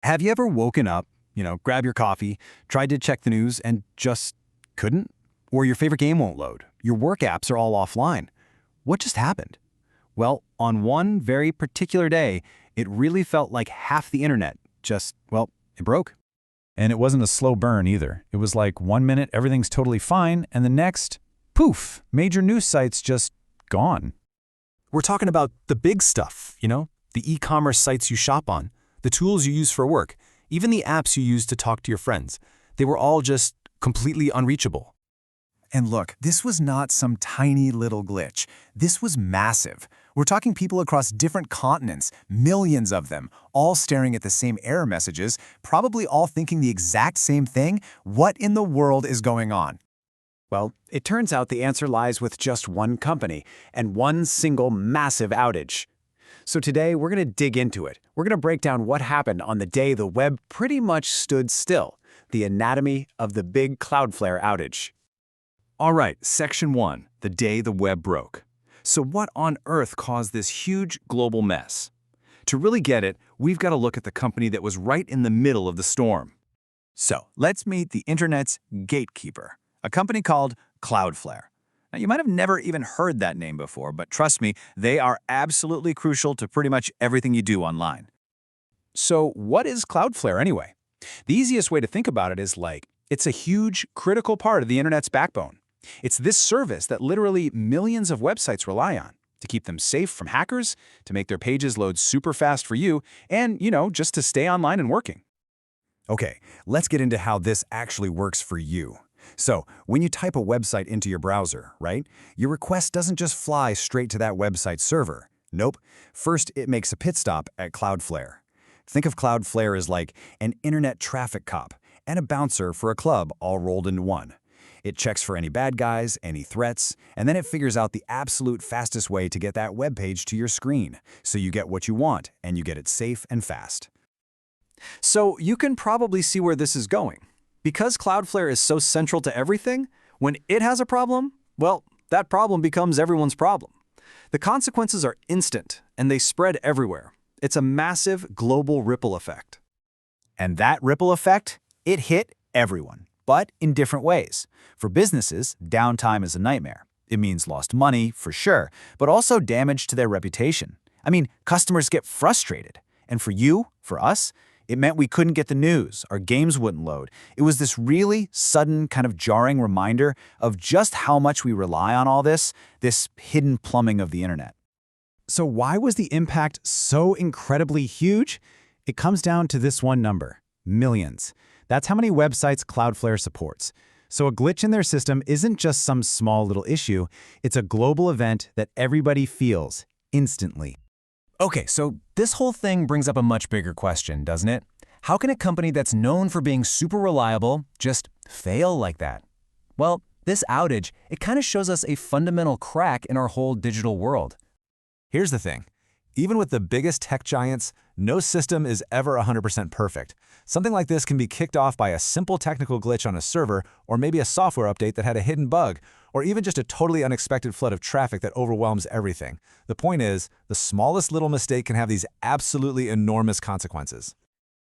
Have you ever woken up, grab your coffee, tried to check the news, and just couldn't? Or your favorite game won't load. Your work apps are all offline. What just happened? Well, on one very particular day, it really felt like half the internet it broke. And it wasn't a slow burn either. It was like 1 minute everything's totally fine, and the next, poof, major news sites just gone. We're talking about the big stuff, the e-commerce sites you shop on, the tools you use for work, even the apps you use to talk to your friends. They were all just completely unreachable. And look, this was not some tiny little glitch. This was massive. We're talking people across different continents, millions of them, all staring at the same error messages, probably all thinking the exact same thing. What in the world is going on? Well, it turns out the answer lies with just one company and one single massive outage. So today, we're going to dig into it. We're going to break down what happened on the day the web pretty much stood still, the anatomy of the big Cloudflare outage. All right, Section 1, the day the web broke. So what on earth caused this huge global mess? To really get it, we've got to look at the company that was right in the middle of the storm. So let's meet the internet's gatekeeper, a company called Cloudflare. Now, you might have never even heard that name before, but trust me, they are absolutely crucial to pretty much everything you do online. So what is Cloudflare anyway? The easiest way to think about it is it's a huge, critical part of the internet's backbone. It's this service that literally millions of websites rely on to keep them safe from hackers, to make their pages load super fast for you, and, just to stay online and working. Okay, let's get into how this actually works for you. So, when you type a website into your browser, right, your request doesn't just fly straight to that website server. Nope. First, it makes a pit stop at Cloudflare. Think of Cloudflare as like an internet traffic cop and a bouncer for a club all rolled into one. It checks for any bad guys, any threats, and then it figures out the absolute fastest way to get that web page to your screen, so you get what you want and you get it safe and fast. So you can probably see where this is going. Because Cloudflare is so central to everything, when it has a problem, well, that problem becomes everyone's problem. The consequences are instant, and they spread everywhere. It's a massive global ripple effect. And that ripple effect, it hit everyone, but in different ways. For businesses, downtime is a nightmare. It means lost money, for sure, but also damage to their reputation. I mean, customers get frustrated. And for you, for us, it meant we couldn't get the news, our games wouldn't load. It was this really sudden, kind of jarring reminder of just how much we rely on all this hidden plumbing of the internet. So why was the impact so incredibly huge? It comes down to this one number: millions. That's how many websites Cloudflare supports. So a glitch in their system isn't just some small little issue, it's a global event that everybody feels instantly. Okay, so this whole thing brings up a much bigger question, doesn't it? How can a company that's known for being super reliable just fail like that? Well, this outage, it kind of shows us a fundamental crack in our whole digital world. Here's the thing. Even with the biggest tech giants, no system is ever 100% perfect. Something like this can be kicked off by a simple technical glitch on a server, or maybe a software update that had a hidden bug, or even just a totally unexpected flood of traffic that overwhelms everything. The point is, the smallest little mistake can have these absolutely enormous consequences.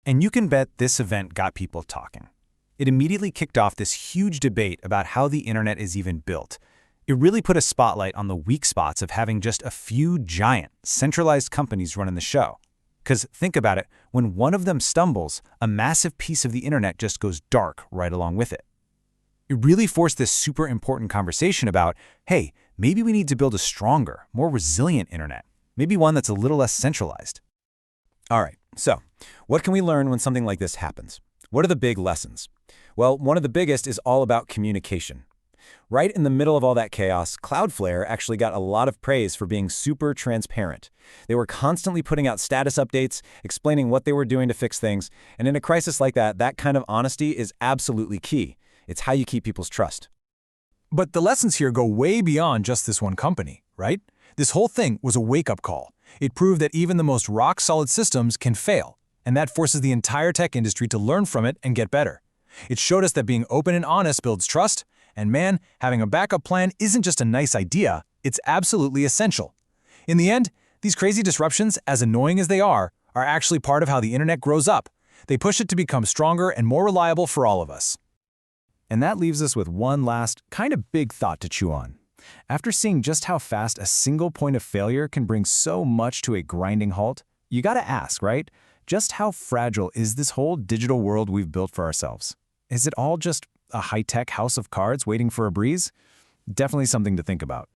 And you can bet this event got people talking. It immediately kicked off this huge debate about how the internet is even built. It really put a spotlight on the weak spots of having just a few giant, centralized companies running the show. Because think about it, when one of them stumbles, a massive piece of the internet just goes dark right along with it. It really forced this super important conversation about, hey, maybe we need to build a stronger, more resilient internet. Maybe one that's a little less centralized. All right, so what can we learn when something like this happens? What are the big lessons? Well, one of the biggest is all about communication. Right in the middle of all that chaos, Cloudflare actually got a lot of praise for being super transparent. They were constantly putting out status updates, explaining what they were doing to fix things, and in a crisis like that, that kind of honesty is absolutely key. It's how you keep people's trust. But the lessons here go way beyond just this one company, right? This whole thing was a wake-up call. It proved that even the most rock-solid systems can fail, and that forces the entire tech industry to learn from it and get better. It showed us that being open and honest builds trust, and man, having a backup plan isn't just a nice idea, it's absolutely essential. In the end, these crazy disruptions, as annoying as they are actually part of how the internet grows up. They push it to become stronger and more reliable for all of us. And that leaves us with one last, kind of big thought to chew on. After seeing just how fast a single point of failure can bring so much to a grinding halt, you gotta ask, right? Just how fragile is this whole digital world we've built for ourselves? Is it all just a high-tech house of cards waiting for a breeze? Definitely something to think about.